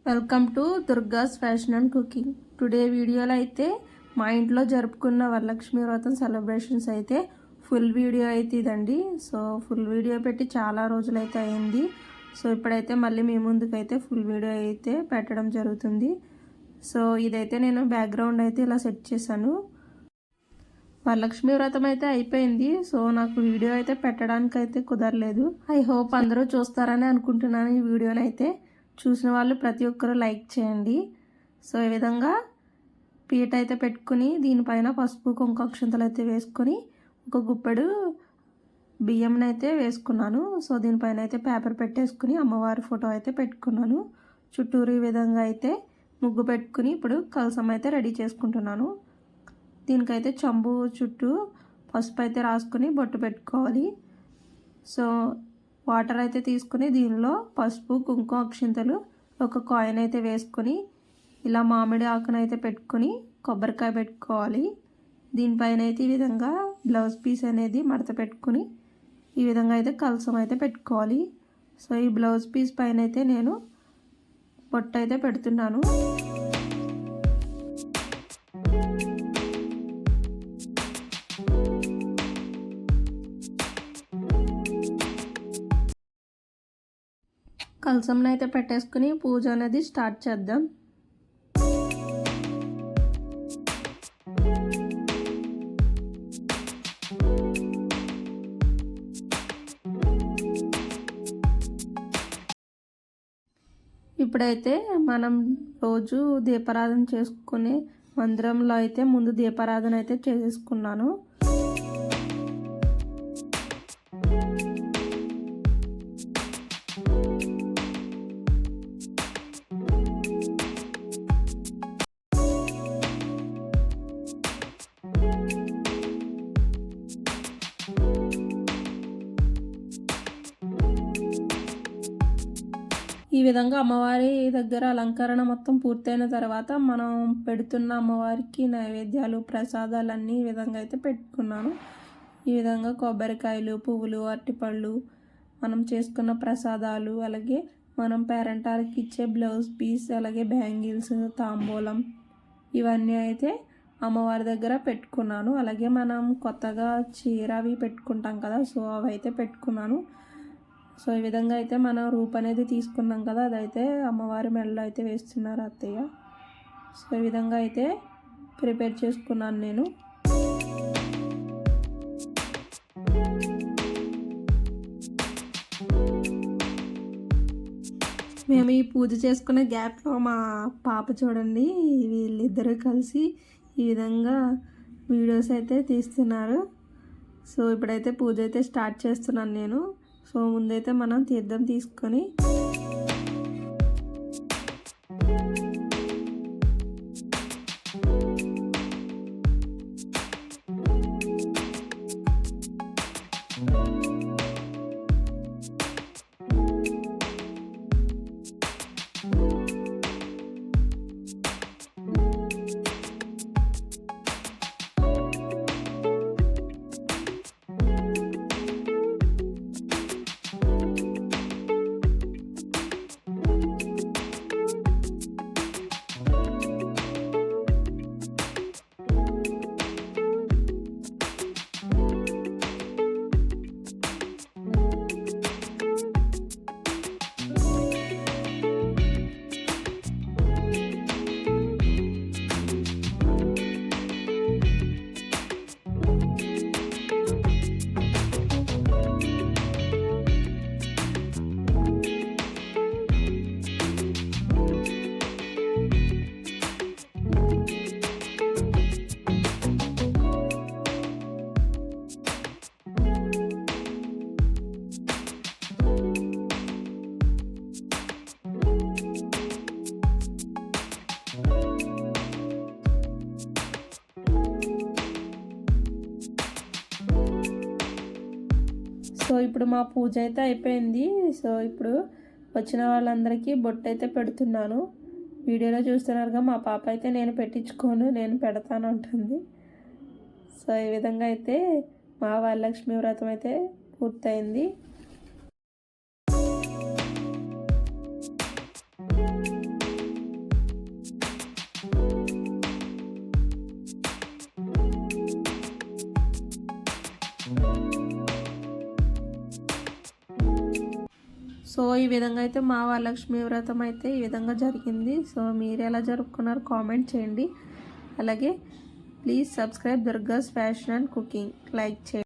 Welcome to దుర్గాస్ fashion and cooking. Today వీడియోలో అయితే మా ఇంట్లో జరుపుకున్న వరలక్ష్మి వ్రతం సెలబ్రేషన్స్ అయితే ఫుల్ వీడియో అయితే ఇదండి. సో ఫుల్ వీడియో పెట్టి చాలా రోజులైతే అయింది. సో ఇప్పుడైతే మళ్ళీ మీ ముందుకైతే ఫుల్ వీడియో అయితే పెట్టడం జరుగుతుంది. సో ఇదైతే నేను బ్యాక్గ్రౌండ్ అయితే ఇలా సెట్ చేశాను. వరలక్ష్మి వ్రతం అయితే అయిపోయింది. సో నాకు వీడియో అయితే పెట్టడానికి అయితే కుదరలేదు. ఐ హోప్ అందరూ చూస్తారని అనుకుంటున్నాను. ఈ వీడియోని అయితే చూసిన వాళ్ళు ప్రతి ఒక్కరూ లైక్ చేయండి. సో ఈ విధంగా పీట అయితే పెట్టుకుని దీనిపైన పసుపు కుంకుమ అక్షంతలు అయితే వేసుకొని ఒక గుప్పెడు బియ్యంని అయితే వేసుకున్నాను. సో దీనిపైన అయితే పేపర్ పెట్టేసుకుని అమ్మవారి ఫోటో అయితే పెట్టుకున్నాను. చుట్టూరు ఈ విధంగా అయితే ముగ్గు పెట్టుకుని ఇప్పుడు కలసం అయితే రెడీ చేసుకుంటున్నాను. దీనికైతే చెంబు చుట్టూ పసుపు అయితే రాసుకుని బొట్టు పెట్టుకోవాలి. సో వాటర్ అయితే తీసుకుని దీనిలో పసుపు కుంకుమ అక్షింతలు ఒక కాయిన్ అయితే వేసుకొని ఇలా మామిడి ఆకునైతే పెట్టుకొని కొబ్బరికాయ పెట్టుకోవాలి. దీనిపైన అయితే ఈ విధంగా బ్లౌజ్ పీస్ అనేది మడత పెట్టుకుని ఈ విధంగా అయితే కలసం అయితే పెట్టుకోవాలి. సో ఈ బ్లౌజ్ పీస్ పైన అయితే నేను బొట్టు అయితే పెడుతున్నాను. కలసంని అయితే పెట్టేసుకుని పూజ అనేది స్టార్ట్ చేద్దాం. ఇప్పుడైతే మనం రోజు దీపారాధన చేసుకునే మందిరంలో అయితే ముందు దీపారాధన అయితే చేసుకున్నాను. ఈ విధంగా అమ్మవారి దగ్గర అలంకరణ మొత్తం పూర్తయిన తర్వాత మనం పెడుతున్న అమ్మవారికి నైవేద్యాలు ప్రసాదాలు అన్నీ ఈ విధంగా అయితే పెట్టుకున్నాను. ఈ విధంగా కొబ్బరికాయలు, పువ్వులు, అరటిపళ్ళు, మనం చేసుకున్న ప్రసాదాలు, అలాగే మనం పేరెంటాలకి ఇచ్చే బ్లౌజ్ పీస్, అలాగే బ్యాంగిల్స్, తాంబూలం ఇవన్నీ అయితే అమ్మవారి దగ్గర పెట్టుకున్నాను. అలాగే మనం కొత్తగా చీర అవి పెట్టుకుంటాం కదా, సో అవి అయితే పెట్టుకున్నాను. సో ఈ విధంగా అయితే మనం రూప్ అనేది తీసుకున్నాం కదా, అదైతే అమ్మవారి మెడలో అయితే వేస్తున్నారు అత్తయ్య. సో ఈ విధంగా అయితే ప్రిపేర్ చేసుకున్నాను నేను. మేము ఈ పూజ చేసుకునే గ్యాప్లో మా పాప చూడండి, వీళ్ళిద్దరూ కలిసి ఈ విధంగా వీడియోస్ అయితే తీస్తున్నారు. సో ఇప్పుడైతే పూజ అయితే స్టార్ట్ చేస్తున్నాను నేను. సో ముందైతే మనం తీర్థం తీసుకొని సో ఇప్పుడు మా పూజ అయితే అయిపోయింది. సో ఇప్పుడు వచ్చిన వాళ్ళందరికీ బొట్టు అయితే పెడుతున్నాను. వీడియోలో చూస్తున్నారుగా మా పాప అయితే నేను పెట్టించుకోను, నేను పెడతాను అంటుంది. సో ఈ విధంగా అయితే మా వరలక్ష్మి వ్రతం అయితే పూర్తయింది. సో ఈ విధంగా అయితే మా వరలక్ష్మి వ్రతం అయితే ఈ విధంగా జరిగింది. సో మీరు ఎలా జరుపుకున్నారు కామెంట్ చేయండి. అలాగే please subscribe దుర్గాస్ fashion and cooking, like చేయండి.